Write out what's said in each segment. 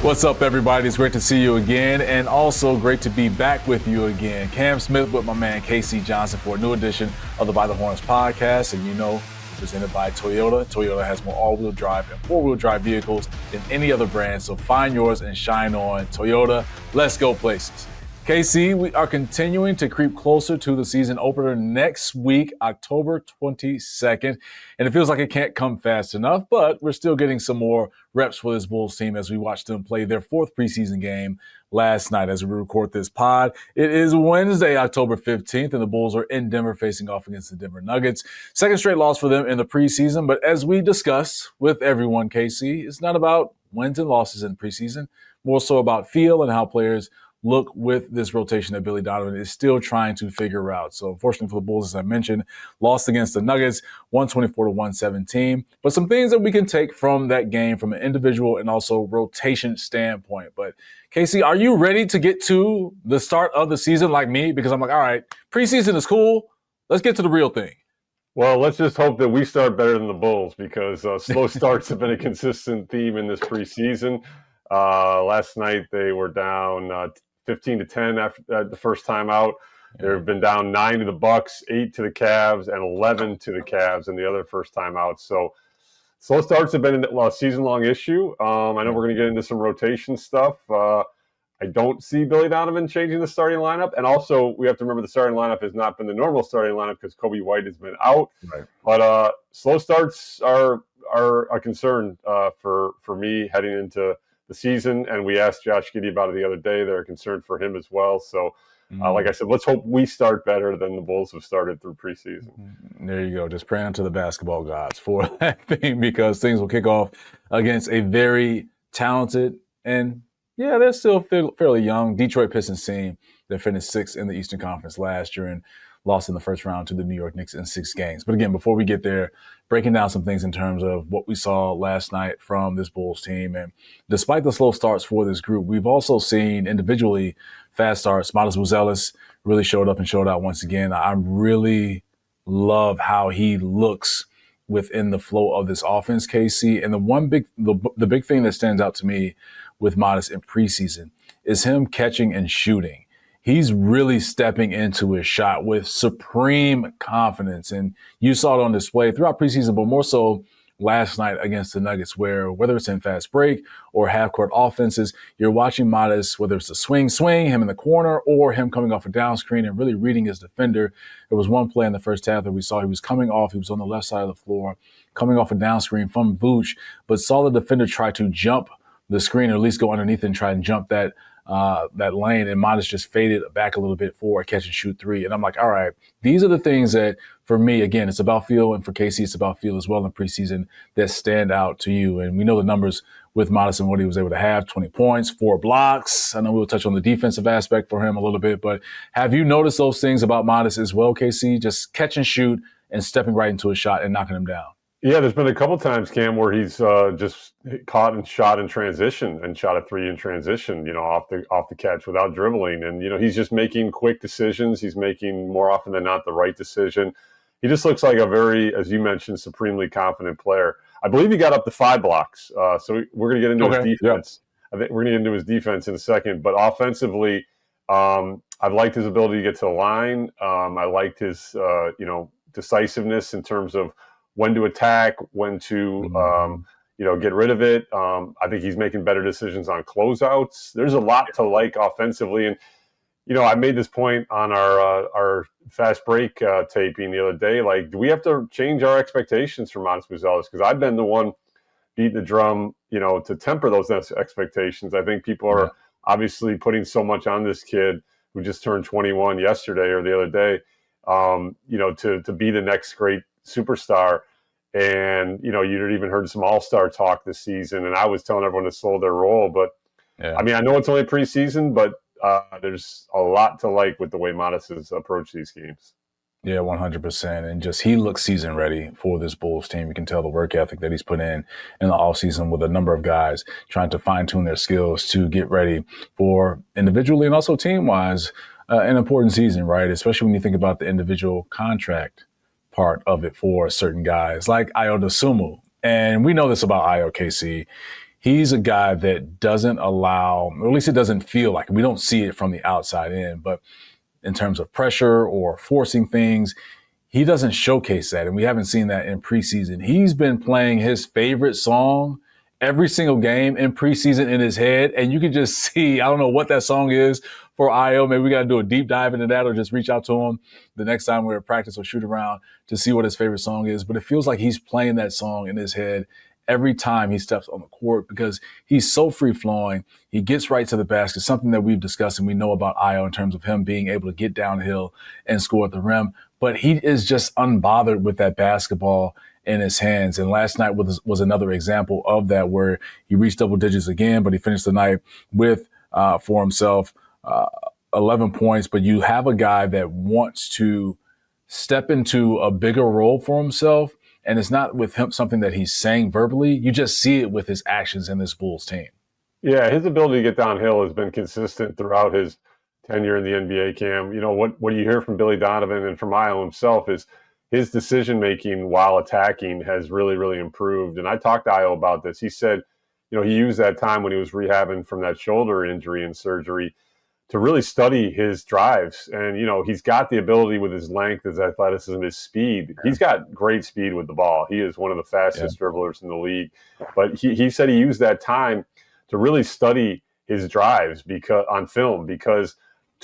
What's up, everybody? It's great to see you again, and also great to be back with you again. Cam Smith with my man 𝗙𝐶 Johnson for a new edition of the By the Horns podcast, and you know, presented by Toyota. Toyota has more all-wheel drive and four-wheel drive vehicles than any other brand, so find yours and shine on. Toyota, let's go places. 𝗙𝐶, we are continuing to creep closer to the season opener next week, October 22nd. And it feels like it can't come fast enough, but we're still getting some more reps for this Bulls team as we watch them play their fourth preseason game last night as we record this pod. It is Wednesday, October 15th, and the Bulls are in Denver facing off against the Denver Nuggets. Second straight loss for them in the preseason, but as we discuss with everyone, 𝗙𝐶, it's not about wins and losses in preseason, more so about feel and how players look with this rotation that Billy Donovan is still trying to figure out. So unfortunately for the Bulls, as I mentioned, lost against the Nuggets, 124-117. But some things that we can take from that game from an individual and also rotation standpoint. But 𝗙𝐶, are you ready to get to the start of the season like me? Because I'm like, all right, preseason is cool. Let's get to the real thing. Well, let's just hope that we start better than the Bulls, because slow starts have been a consistent theme in this preseason. Last night they were down 15-10 after the first time out. They've been down 9 to the Bucks, 8 to the Cavs, and 11 to the Cavs in the other first time out. So slow starts have been a season-long issue. I know we're going to get into some rotation stuff. I don't see Billy Donovan changing the starting lineup. And also, we have to remember the starting lineup has not been the normal starting lineup because Coby White has been out. Right. But slow starts are a concern for me heading into the season, and we asked 𝗪𝗪 𝗪𝗀𝗧 about it the other day. They're concerned for him as well. So, like I said, let's hope we start better than the Bulls have started through preseason. There you go. Just praying to the basketball gods for that thing, because things will kick off against a very talented and, yeah, they're still fairly young Detroit Pistons team that finished 6th in the Eastern Conference last year and lost in the first round to the New York Knicks in 6 games. But again, before we get there, breaking down some things in terms of what we saw last night from this Bulls team. And despite the slow starts for this group, we've also seen individually fast starts. Matas Buzelis really showed up and showed out once again. I really love how he looks within the flow of this offense, 𝗙𝐶. And the big thing that stands out to me with Matas in preseason is him catching and shooting. He's really stepping into his shot with supreme confidence. And you saw it on display throughout preseason, but more so last night against the Nuggets, where whether it's in fast break or half-court offenses, you're watching Matas, whether it's a swing, him in the corner, or him coming off a down screen and really reading his defender. There was one play in the first half that we saw he was coming off. He was on the left side of the floor, coming off a down screen from Vooch, but saw the defender try to jump the screen, or at least go underneath and try and jump that lane, and Matas just faded back a little bit for a catch and shoot 3. And I'm like, all right, these are the things that, for me, again, it's about feel, and for 𝗙𝐶, it's about feel as well in preseason, that stand out to you. And we know the numbers with Matas and what he was able to have: 20 points, 4 blocks. I know we'll touch on the defensive aspect for him a little bit, but have you noticed those things about Matas as well, 𝗙𝐶? Just catch and shoot and stepping right into a shot and knocking him down. Yeah, there's been a couple times, Cam, where he's just caught and shot in transition and shot a 3 in transition, off the catch without dribbling. And, he's just making quick decisions. He's making, more often than not, the right decision. He just looks like a very, as you mentioned, supremely confident player. I believe he got up to 5 blocks. So we're going to get into his defense. Yeah. I think we're going to get into his defense in a second. But offensively, I've liked his ability to get to the line. I liked his, decisiveness in terms of when to attack, when to, get rid of it. I think he's making better decisions on closeouts. There's a lot to like offensively. And, I made this point on our fast break taping the other day. Like, do we have to change our expectations for Matas Buzelis? Because I've been the one beating the drum, to temper those expectations. I think people are obviously putting so much on this kid who just turned 21 yesterday or the other day, to be the next great superstar. And, you'd even heard some all-star talk this season, and I was telling everyone to slow their roll. But, I mean, I know it's only preseason, but there's a lot to like with the way Matas has approached these games. Yeah, 100%. And just he looks season ready for this Bulls team. You can tell the work ethic that he's put in the offseason with a number of guys trying to fine-tune their skills to get ready for individually and also team-wise an important season, right? Especially when you think about the individual contract part of it for certain guys like Ayo Dosunmu. And we know this about Ayo, 𝗙𝐶. he's a guy that doesn't allow, or at least it doesn't feel like, we don't see it from the outside in, but in terms of pressure or forcing things, he doesn't showcase that. And we haven't seen that in preseason. He's been playing his favorite song every single game in preseason in his head. And you can just see, I don't know what that song is for Ayo. Maybe we got to do a deep dive into that, or just reach out to him the next time we're at practice or shoot around to see what his favorite song is. But it feels like he's playing that song in his head every time he steps on the court, because he's so free flowing. He gets right to the basket, something that we've discussed and we know about Ayo in terms of him being able to get downhill and score at the rim. But he is just unbothered with that basketball in his hands. And last night was another example of that, where he reached double digits again, but he finished the night with, for himself, 11 points. But you have a guy that wants to step into a bigger role for himself. And it's not with him something that he's saying verbally. You just see it with his actions in this Bulls team. Yeah, his ability to get downhill has been consistent throughout his tenure in the NBA, Cam. You know, what you hear from Billy Donovan and from Ayo himself is his decision-making while attacking has really, really improved. And I talked to Ayo about this. He said, you know, he used that time when he was rehabbing from that shoulder injury and surgery to really study his drives. And, you know, he's got the ability with his length, his athleticism, his speed. He's got great speed with the ball. He is one of the fastest dribblers in the league. But he said he used that time to really study his drives on film, because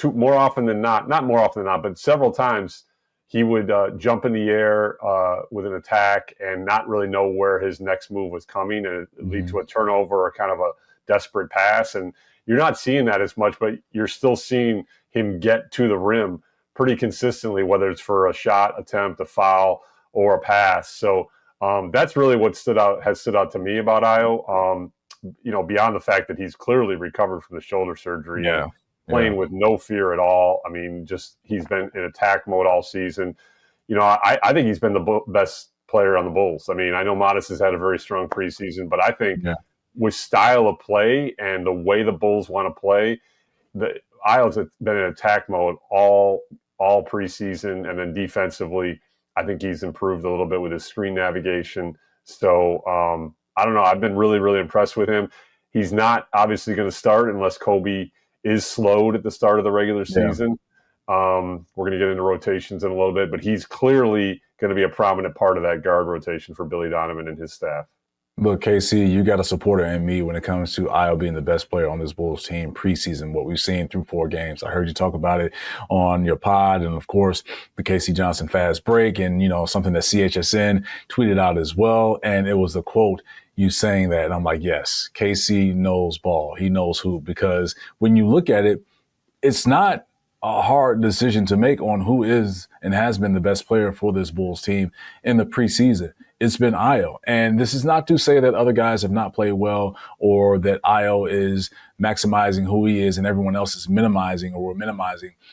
more often than not, but several times he would jump in the air with an attack and not really know where his next move was coming, and it lead to a turnover or kind of a desperate pass. And you're not seeing that as much, but you're still seeing him get to the rim pretty consistently, whether it's for a shot attempt, a foul, or a pass. So that's really what has stood out to me about Ayo. You know, beyond the fact that he's clearly recovered from the shoulder surgery, playing with no fear at all. I mean, just he's been in attack mode all season. You know, I think he's been the best player on the Bulls. I mean, I know Matas has had a very strong preseason, but I think with style of play and the way the Bulls want to play, Ayo's been in attack mode all preseason, and then defensively, I think he's improved a little bit with his screen navigation. So I don't know. I've been really, really impressed with him. He's not obviously going to start unless Coby is slowed at the start of the regular season. We're going to get into rotations in a little bit, but he's clearly going to be a prominent part of that guard rotation for Billy Donovan and his staff. Look, KC, you got a supporter in me when it comes to Ayo being the best player on this Bulls team preseason, what we've seen through 4 games. I heard you talk about it on your pod, and of course, the K.C. Johnson fast break, and, you know, something that CHSN tweeted out as well. And it was the quote, you saying that. And I'm like, yes, KC knows ball. He knows hoop, because when you look at it, it's not a hard decision to make on who is and has been the best player for this Bulls team in the preseason. It's been Ayo. And this is not to say that other guys have not played well, or that Ayo is maximizing who he is and everyone else is minimizing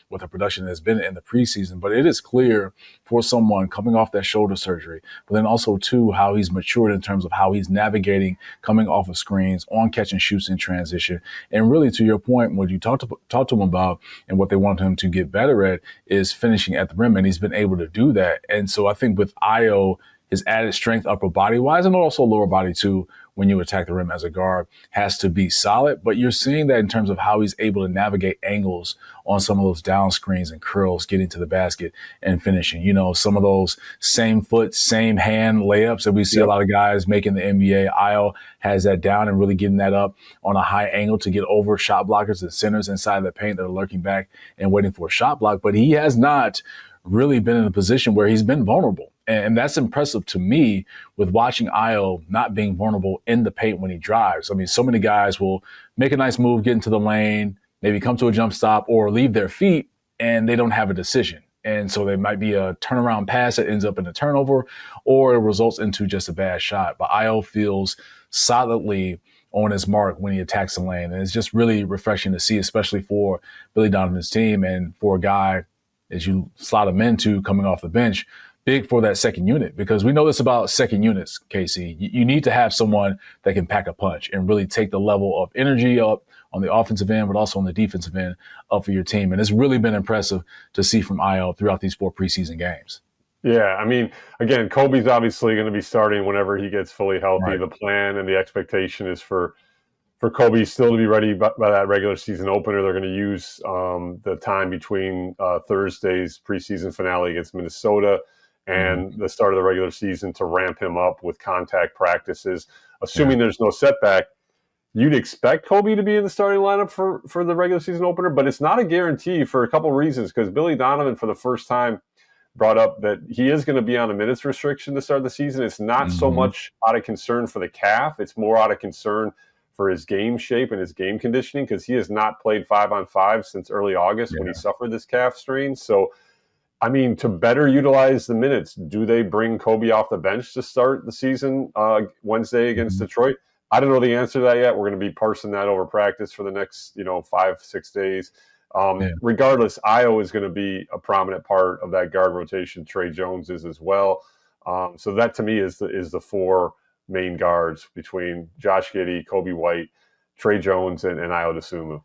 what the production has been in the preseason. But it is clear for someone coming off that shoulder surgery, but then also too, how he's matured in terms of how he's navigating coming off of screens, on catch and shoots in transition. And really, to your point, what you talked to him about and what they want him to get better at is finishing at the rim. And he's been able to do that. And so I think with Ayo, his added strength upper body wise, and also lower body too, when you attack the rim as a guard, has to be solid. But you're seeing that in terms of how he's able to navigate angles on some of those down screens and curls, getting to the basket and finishing. You know, some of those same foot, same hand layups that we see a lot of guys make in the NBA. Ayo has that down and really getting that up on a high angle to get over shot blockers and centers inside the paint that are lurking back and waiting for a shot block. But he has not really been in a position where he's been vulnerable. And that's impressive to me with watching Ayo not being vulnerable in the paint when he drives. I mean, so many guys will make a nice move, get into the lane, maybe come to a jump stop or leave their feet, and they don't have a decision. And so there might be a turnaround pass that ends up in a turnover, or it results into just a bad shot. But Ayo feels solidly on his mark when he attacks the lane. And it's just really refreshing to see, especially for Billy Donovan's team and for a guy, as you slot him into coming off the bench, big for that second unit, because we know this about second units, KC. You need to have someone that can pack a punch and really take the level of energy up on the offensive end, but also on the defensive end up for your team. And it's really been impressive to see from Ayo throughout these 4 preseason games. Yeah, I mean, again, Coby's obviously going to be starting whenever he gets fully healthy. Right. The plan and the expectation is for Coby still to be ready by that regular season opener. They're going to use the time between Thursday's preseason finale against Minnesota and the start of the regular season to ramp him up with contact practices. Assuming there's no setback, you'd expect Coby to be in the starting lineup for the regular season opener, but it's not a guarantee for a couple of reasons, because Billy Donovan, for the first time, brought up that he is going to be on a minutes restriction to start the season. It's not so much out of concern for the calf. It's more out of concern for his game shape and his game conditioning, because he has not played 5-on-5 since early August when he suffered this calf strain. So, I mean, to better utilize the minutes, do they bring Coby off the bench to start the season Wednesday against Detroit? I don't know the answer to that yet. We're going to be parsing that over practice for the next, 5-6 days. Regardless, Ayo is going to be a prominent part of that guard rotation. Tre Jones is as well. So that to me is the four main guards between Josh Giddey, Coby White, Tre Jones, and Ayo Dosunmu.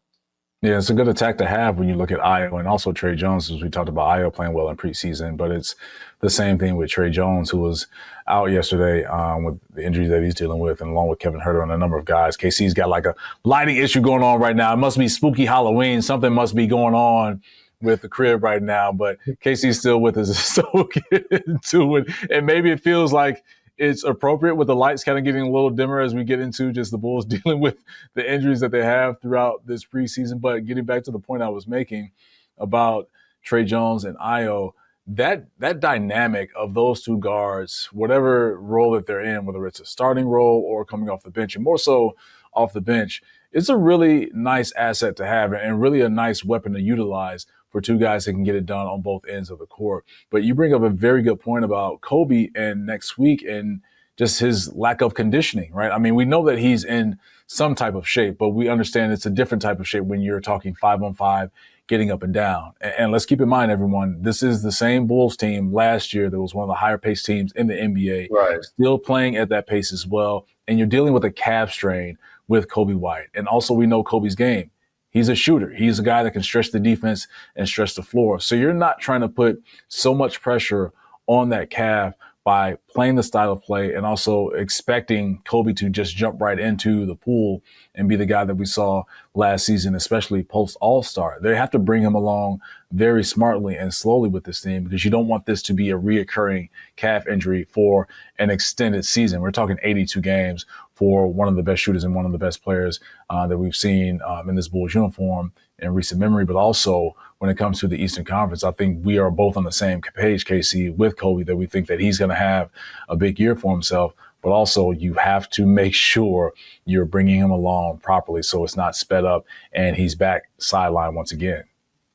Yeah, it's a good attack to have when you look at Ayo and also Tre Jones, as we talked about Ayo playing well in preseason, but it's the same thing with Tre Jones, who was out yesterday with the injuries that he's dealing with, and along with Kevin Huerter and a number of guys. KC's got like a lighting issue going on right now. It must be spooky Halloween. Something must be going on with the crib right now, but KC's still with us, so we'll get into it. And maybe it feels like it's appropriate with the lights kind of getting a little dimmer as we get into just the Bulls dealing with the injuries that they have throughout this preseason. But getting back to the point I was making about Tre Jones and Ayo, that dynamic of those two guards, whatever role that they're in, whether it's a starting role or coming off the bench, and more so off the bench, it's a really nice asset to have and really a nice weapon to utilize for two guys that can get it done on both ends of the court. But you bring up a very good point about Coby and next week and just his lack of conditioning, right? I mean, we know that he's in some type of shape, but we understand it's a different type of shape when you're talking 5-on-5, getting up and down. And let's keep in mind, everyone, this is the same Bulls team last year that was one of the higher paced teams in the NBA, still playing at that pace as well. And you're dealing with a calf strain with Coby White. And also we know Coby's game. He's a shooter. He's a guy that can stretch the defense and stretch the floor. So you're not trying to put so much pressure on that calf by playing the style of play and also expecting Coby to just jump right into the pool and be the guy that we saw last season, especially post All-Star. They have to bring him along very smartly and slowly with this team, because you don't want this to be a reoccurring calf injury for an extended season. We're talking 82 games for one of the best shooters and one of the best players that we've seen in this Bulls uniform in recent memory. But also when it comes to the Eastern Conference, I think we are both on the same page, KC, with Coby, that we think that he's going to have a big year for himself. But also you have to make sure you're bringing him along properly so it's not sped up and he's back sideline once again.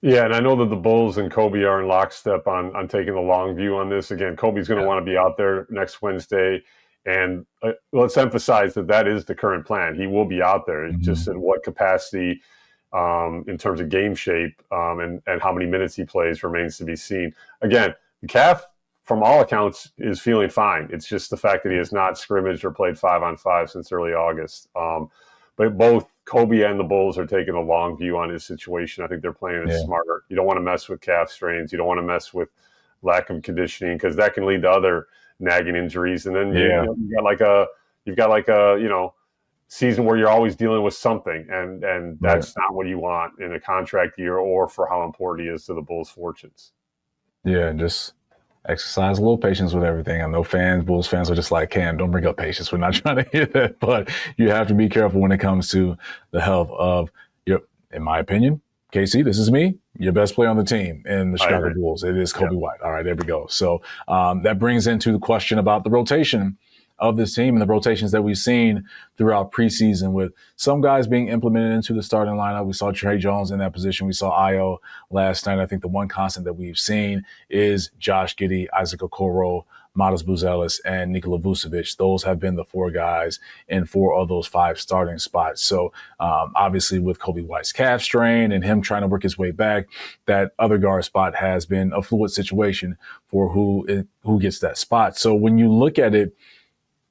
Yeah, and I know that the Bulls and Coby are in lockstep on taking the long view on this. Again, Coby's going to want to be out there next Wednesday. And let's emphasize that is the current plan. He will be out there. It's just in what capacity in terms of game shape and how many minutes he plays remains to be seen. Again, the calf, from all accounts, is feeling fine. It's just the fact that he has not scrimmaged or played 5-on-5 since early August. But both Coby and the Bulls are taking a long view on his situation. I think they're playing it smarter. You don't want to mess with calf strains. You don't want to mess with lack of conditioning, because that can lead to other nagging injuries. And then you've got like a season where you're always dealing with something, and that's not what you want in a contract year or for how important he is to the Bulls' fortunes. Yeah, just exercise a little patience with everything. I know Bulls fans are just like, Cam, don't bring up patience. We're not trying to hear that, but you have to be careful when it comes to the health of in my opinion, KC, this is me, your best player on the team in the Chicago Bulls. It is Coby White. All right, there we go. So that brings into the question about the rotation of this team and the rotations that we've seen throughout preseason, with some guys being implemented into the starting lineup. We saw Tre Jones in that position. We saw Ayo last night. I think the one constant that we've seen is Josh Giddey, 𝗦liche 𝗰𝗶𝗹 Matas Buzelis, and Nikola Vucevic. Those have been the four guys in 4 of those 5 starting spots. So obviously with Coby White's calf strain and him trying to work his way back, that other guard spot has been a fluid situation for who gets that spot. So when you look at it,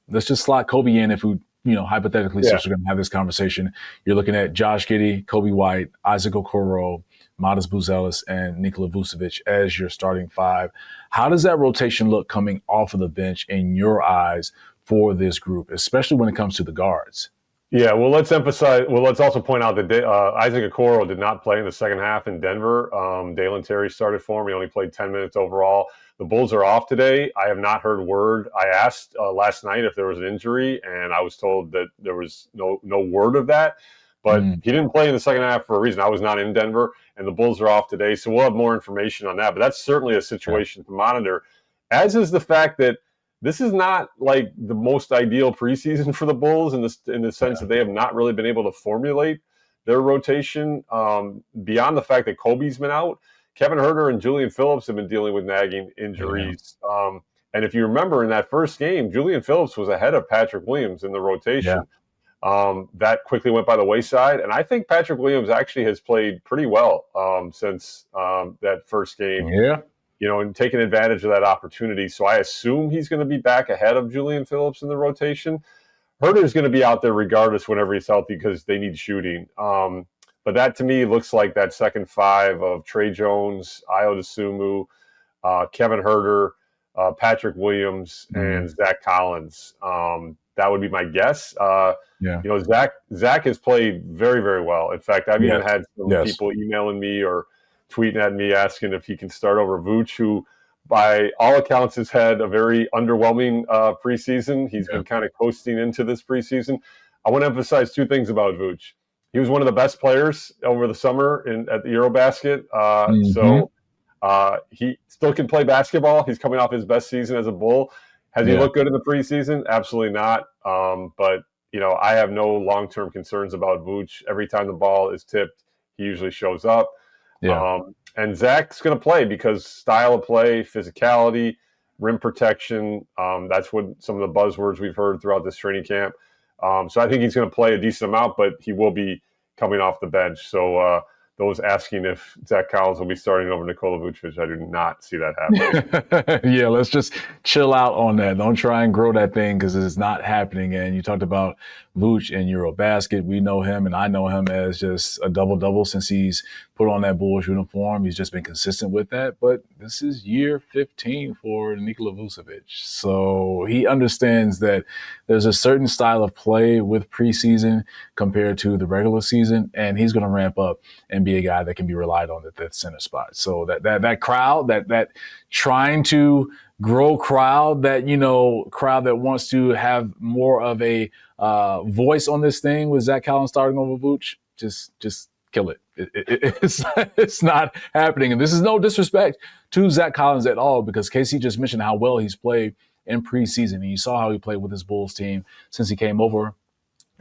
let's just slot Coby in if we, hypothetically, since we're going to have this conversation. You're looking at Josh Giddey, Coby White, 𝗦liche 𝗰𝗶𝗹 Matas Buzelis, and 𝗦liche Vucevic as your starting five. How does that rotation look coming off of the bench in your eyes for this group, especially when it comes to the guards? Yeah, well, let's also point out that 𝗦cie h𝗁𝗶𝗹 did not play in the second half in Denver. Dalen Terry started for him. He only played 10 minutes overall. The Bulls are off today. I have not heard word. I asked last night if there was an injury, and I was told that there was no word of that. But he didn't play in the second half for a reason. I was not in Denver, and the Bulls are off today, so we'll have more information on that. But that's certainly a situation to monitor, as is the fact that this is not like the most ideal preseason for the Bulls in the sense that they have not really been able to formulate their rotation beyond the fact that Coby's been out. Kevin Huerter and Julian Phillips have been dealing with nagging injuries. And if you remember in that first game, Julian Phillips was ahead of Patrick Williams in the rotation. That quickly went by the wayside. And I think Patrick Williams actually has played pretty well since that first game. And taking advantage of that opportunity. So I assume he's going to be back ahead of Julian Phillips in the rotation. Huerter is going to be out there regardless whenever he's healthy because they need shooting. But that to me looks like that second five of Tre Jones, Ayo Dosunmu, Kevin Huerter, Patrick Williams, and Zach Collins. That would be my guess. Zach has played very, very well. In fact, I've even had some people emailing me or tweeting at me asking if he can start over Vooch, who by all accounts has had a very underwhelming preseason. He's been kind of coasting into this preseason. I want to emphasize two things about Vooch. He was one of the best players over the summer at the Eurobasket. So he still can play basketball. He's coming off his best season as a Bull. Has he looked good in the preseason? Absolutely not. But I have no long-term concerns about Vooch. Every time the ball is tipped, he usually shows up. And Zach's going to play because style of play, physicality, rim protection, that's what some of the buzzwords we've heard throughout this training camp. So I think he's going to play a decent amount, but he will be coming off the bench. So those asking if Zach Collins will be starting over 𝗦liche Vucevic, I do not see that happening. Let's just chill out on that. Don't try and grow that thing because it's not happening. And you talked about Vooch in Eurobasket. We know him, and I know him as just a double-double since he's put on that Bulls uniform. He's just been consistent with that. But this is year 15 for 𝗦liche Vucevic. So he understands that there's a certain style of play with preseason compared to the regular season, and he's going to ramp up and be a guy that can be relied on at that center spot. So that crowd, that trying to grow crowd, crowd that wants to have more of a voice on this thing with Zach Collins starting over Vooch, just kill it. It's not happening. And this is no disrespect to Zach Collins at all, because KC just mentioned how well he's played in preseason. And you saw how he played with his Bulls team since he came over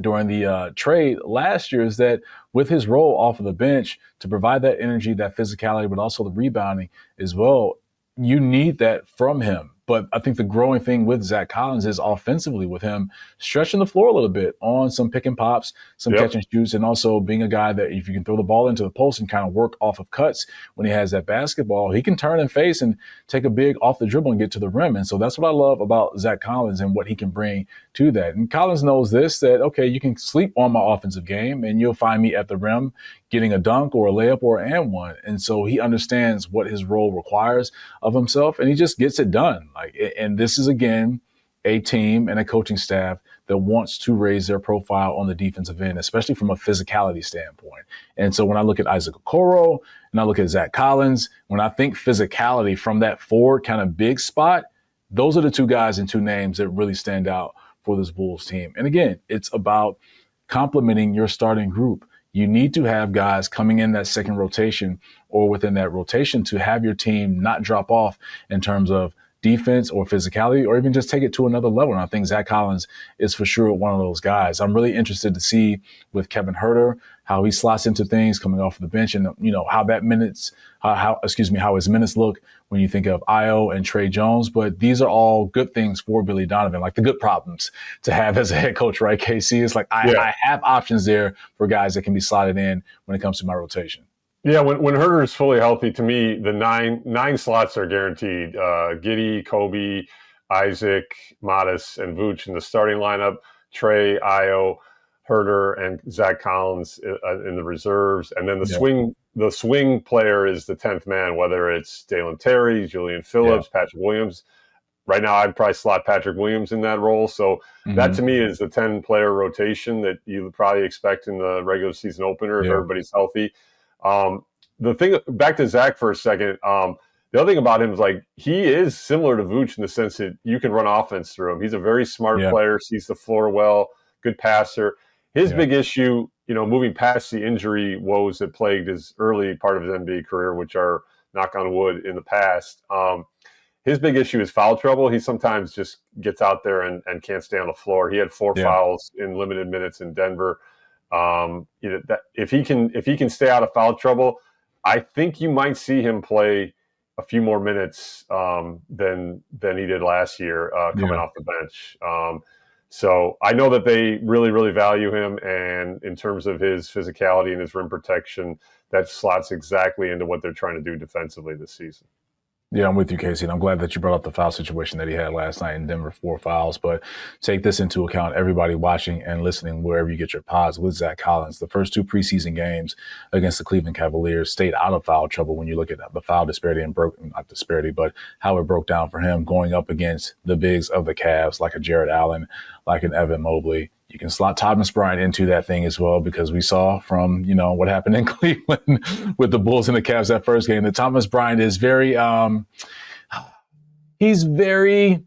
during the trade last year, is that with his role off of the bench to provide that energy, that physicality, but also the rebounding as well, you need that from him. But I think the growing thing with Zach Collins is offensively with him stretching the floor a little bit on some pick and pops, some catch and shoots, and also being a guy that if you can throw the ball into the post and kind of work off of cuts when he has that basketball, he can turn and face and take a big off the dribble and get to the rim. And so that's what I love about Zach Collins and what he can bring to that. And Collins knows this, that, okay, you can sleep on my offensive game and you'll find me at the rim getting a dunk or a layup or an and one. And so he understands what his role requires of himself, and he just gets it done. And this is, again, a team and a coaching staff that wants to raise their profile on the defensive end, especially from a physicality standpoint. And so when I look at 𝗦cie h𝗁𝗶𝗹 and I look at Zach Collins, when I think physicality from that forward kind of big spot, those are the two guys and two names that really stand out for this Bulls team. And again, it's about complementing your starting group. You need to have guys coming in that second rotation or within that rotation to have your team not drop off in terms of defense or physicality, or even just take it to another level. And I think Zach Collins is for sure one of those guys. I'm really interested to see with Kevin Huerter how he slots into things coming off the bench, and how how his minutes look when you think of Ayo and Tre Jones. But these are all good things for Billy Donovan, like the good problems to have as a head coach, right? KC, it's like I have options there for guys that can be slotted in when it comes to my rotation. Yeah, when Huerter is fully healthy, to me, the nine slots are guaranteed. 𝗬𝗍, Coby, Isaac, Matas, and Vooch in the starting lineup. Tre, Ayo, Huerter, and Zach Collins in the reserves. And then the the swing player is the 10th man, whether it's Dalen Terry, Julian Phillips, Patrick Williams. Right now, I'd probably slot Patrick Williams in that role. So that to me is the 10-player rotation that you probably expect in the regular season opener if everybody's healthy. The thing, back to Zach for a second, the other thing about him is like he is similar to Vooch in the sense that you can run offense through him. He's a very smart player, sees the floor well, good passer. His big issue, moving past the injury woes that plagued his early part of his NBA career, which are, knock on wood, in the past, his big issue is foul trouble. He sometimes just gets out there and can't stay on the floor. He had 4 fouls in limited minutes in Denver. If he can stay out of foul trouble, I think you might see him play a few more minutes than he did last year coming off the bench. So I know that they really, really value him, and in terms of his physicality and his rim protection, that slots exactly into what they're trying to do defensively this season. Yeah, I'm with you, Casey, and I'm glad that you brought up the foul situation that he had last night in Denver, 4 fouls. But take this into account, everybody watching and listening wherever you get your pods with Zach Collins. The first 2 preseason games against the Cleveland Cavaliers stayed out of foul trouble when you look at the foul disparity and not disparity, but how it broke down for him going up against the bigs of the Cavs, like a Jared Allen, like an Evan Mobley. You can slot Thomas Bryant into that thing as well, because we saw from, what happened in Cleveland with the Bulls and the Cavs that first game, that Thomas Bryant is very, he's very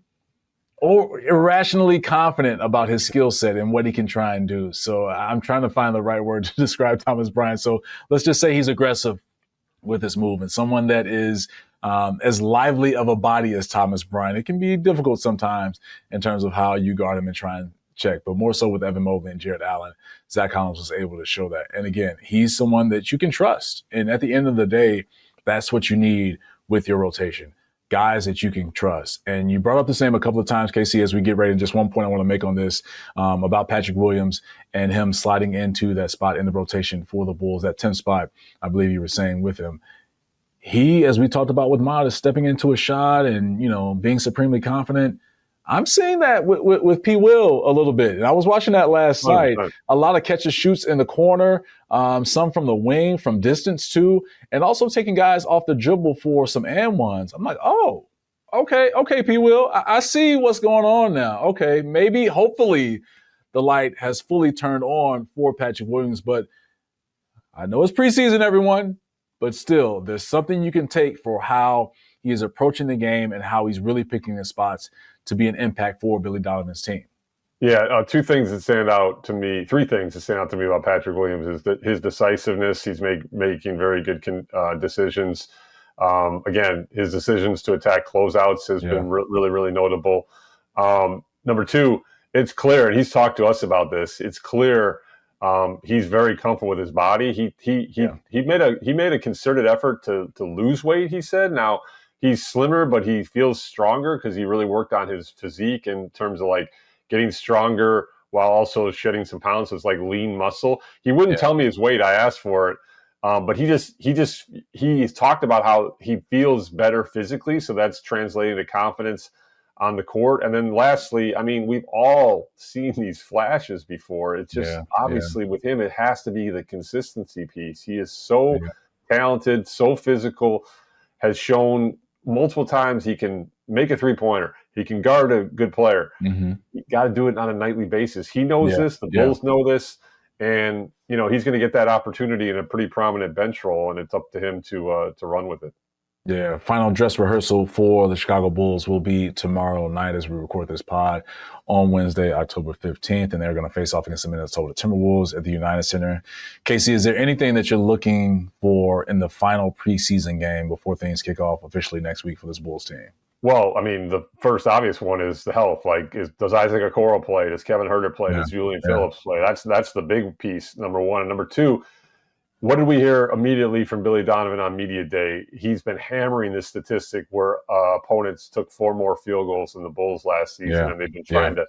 irrationally confident about his skill set and what he can try and do. So I'm trying to find the right word to describe Thomas Bryant. So let's just say he's aggressive with his movement, someone that is as lively of a body as Thomas Bryant. It can be difficult sometimes in terms of how you guard him and try and check, but more so with Evan Mobley and Jared Allen, Zach Collins was able to show that. And again, he's someone that you can trust. And at the end of the day, that's what you need with your rotation. Guys that you can trust. And you brought up the same a couple of times, Casey, as we get ready. And just one point I want to make on this about Patrick Williams and him sliding into that spot in the rotation for the Bulls, that 10th spot, I believe you were saying with him. He, as we talked about with Mod, is stepping into a shot and, being supremely confident. I'm seeing that with P. Will a little bit. And I was watching that last night. A lot of catches, shoots in the corner, some from the wing, from distance too, and also taking guys off the dribble for some and ones. I'm like, oh, okay, P. Will. I see what's going on now. Okay, maybe, hopefully, the light has fully turned on for Patrick Williams. But I know it's preseason, everyone. But still, there's something you can take for how he is approaching the game and how he's really picking his spots to be an impact for Billy Donovan's team. Yeah, 2 things that stand out to me, 3 things that stand out to me about Patrick Williams is that his decisiveness, he's making very good decisions. Again, his decisions to attack closeouts has been really, really notable. Number 2, it's clear, and he's talked to us about this, it's clear he's very comfortable with his body. He made a concerted effort to lose weight, he said. Now, he's slimmer, but he feels stronger because he really worked on his physique in terms of like getting stronger while also shedding some pounds. So it's like lean muscle. He wouldn't tell me his weight. I asked for it. But he's talked about how he feels better physically. So that's translating to confidence on the court. And then lastly, I mean, we've all seen these flashes before. It's just obviously with him, it has to be the consistency piece. He is so talented, so physical, has shown multiple times he can make a 3-pointer. He can guard a good player. You got to do it on a nightly basis. He knows this. The Bulls know this. And, he's going to get that opportunity in a pretty prominent bench role, and it's up to him to run with it. Yeah, final dress rehearsal for the Chicago Bulls will be tomorrow night as we record this pod on Wednesday, October 15th, and they're going to face off against the Minnesota Timberwolves at the United Center. Casey, is there anything that you're looking for in the final preseason game before things kick off officially next week for this Bulls team? Well, I mean, the first obvious one is the health. Like, does 𝗪cie Hi:𝗁𝗶𝗃 play? Does Kevin Huerter play? Does Julian Phillips play? That's the big piece, number 1. And number 2, what did we hear immediately from Billy Donovan on media day? He's been hammering this statistic where opponents took 4 more field goals than the Bulls last season, and they've been trying to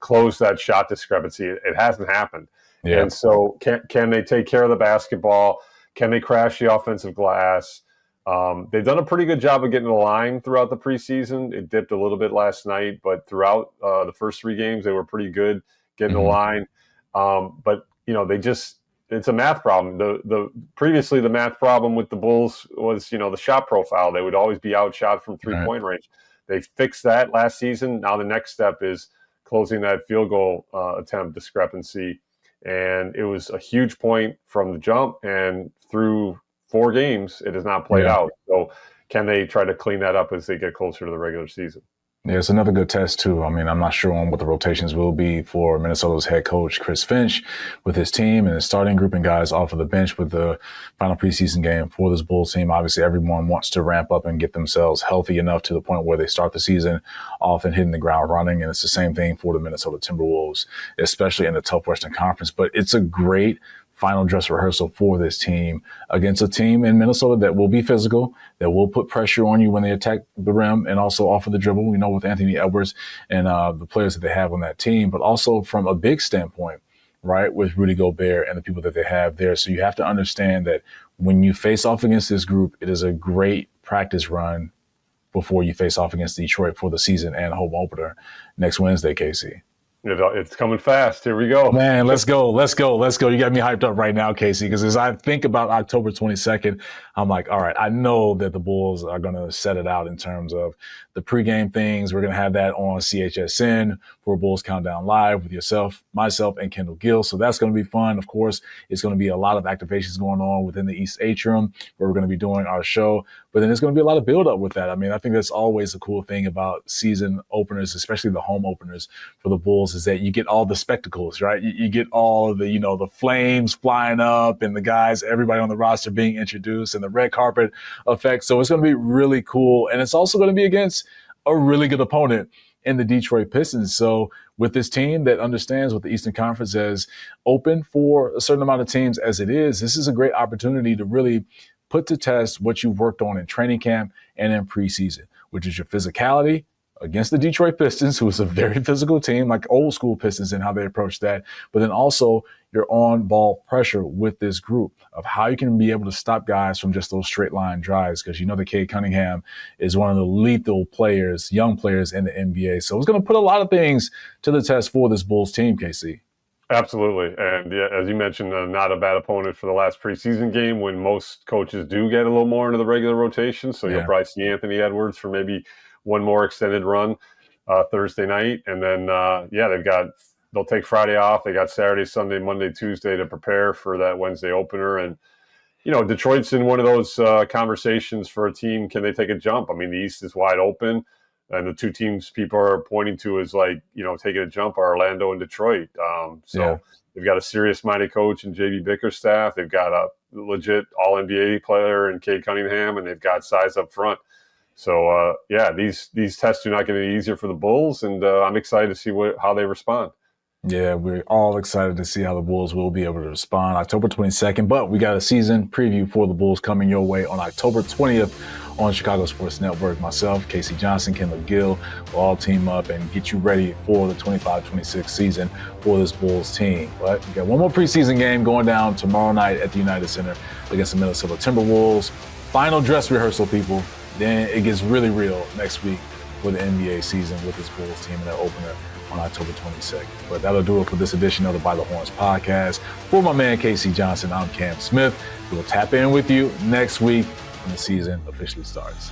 close that shot discrepancy. It hasn't happened. And so can they take care of the basketball? Can they crash the offensive glass? They've done a pretty good job of getting the line throughout the preseason. It dipped a little bit last night, but throughout the first 3 games, they were pretty good getting the line. But, it's a math problem. Previously the math problem with the Bulls was, the shot profile. They would always be outshot from 3-point range. They fixed that last season. Now the next step is closing that field goal attempt discrepancy. And it was a huge point from the jump, and through 4 games, it has not played out. So can they try to clean that up as they get closer to the regular season? Yeah, it's another good test, too. I mean, I'm not sure on what the rotations will be for Minnesota's head coach, Chris Finch, with his team and his starting group and guys off of the bench with the final preseason game for this Bulls team. Obviously, everyone wants to ramp up and get themselves healthy enough to the point where they start the season off and hitting the ground running. And it's the same thing for the Minnesota Timberwolves, especially in the tough Western Conference. But it's a great final dress rehearsal for this team against a team in Minnesota that will be physical, that will put pressure on you when they attack the rim and also off of the dribble, with Anthony Edwards and the players that they have on that team, but also from a big standpoint, right, with Rudy Gobert and the people that they have there. So you have to understand that when you face off against this group, it is a great practice run before you face off against Detroit for the season and home opener next Wednesday, 𝗪C. It's coming fast. Here we go. Man, let's go. You got me hyped up right now, 𝗪C, because as I think about October 22nd, I'm like, all right, I know that the Bulls are going to set it out in terms of the pregame things. We're going to have that on CHSN for Bulls Countdown Live with yourself, myself, and Kendall Gill. So that's going to be fun. Of course, it's going to be a lot of activations going on within the East Atrium where we're going to be doing our show. But then there's going to be a lot of build up with that. I mean, I think that's always the cool thing about season openers, especially the home openers for the Bulls, is that you get all the spectacles, right? You get all of the, the flames flying up and the guys, everybody on the roster being introduced and the red carpet effect. So it's going to be really cool. And it's also going to be against a really good opponent in the Detroit Pistons. So with this team that understands what the Eastern Conference is open for a certain amount of teams as it is, this is a great opportunity to really put to test what you've worked on in training camp and in preseason, which is your physicality against the Detroit Pistons, who is a very physical team, like old school Pistons and how they approach that. But then also your on-ball pressure with this group of how you can be able to stop guys from just those straight line drives. Because that Cade Cunningham is one of the lethal players, young players in the NBA. So it's going to put a lot of things to the test for this Bulls team, 𝗪C. Absolutely. And yeah, as you mentioned, not a bad opponent for the last preseason game when most coaches do get a little more into the regular rotation. So you'll probably see Anthony Edwards for maybe one more extended run Thursday night. And then, they'll take Friday off. They got Saturday, Sunday, Monday, Tuesday to prepare for that Wednesday opener. And, Detroit's in one of those conversations for a team. Can they take a jump? I mean, the East is wide open. And the 2 teams people are pointing to as taking a jump are Orlando and Detroit. They've got a serious-minded coach in J.B. Bickerstaff. They've got a legit All-NBA player in Cade Cunningham, and they've got size up front. So, these tests are not going to be easier for the Bulls, and I'm excited to see how they respond. Yeah, we're all excited to see how the Bulls will be able to respond October 22nd. But we got a season preview for the Bulls coming your way on October 20th on Chicago Sports Network. Myself, 𝗪C Johnson, Kendall Gill will all team up and get you ready for the 25-26 season for this Bulls team. But we got one more preseason game going down tomorrow night at the United Center against the Minnesota Timberwolves. Final dress rehearsal, people. Then it gets really real next week for the NBA season with this Bulls team and their opener on October 22nd. But that'll do it for this edition of the By the Horns podcast. For my man 𝗪C Johnson, I'm Cam Smith. We'll tap in with you next week when the season officially starts.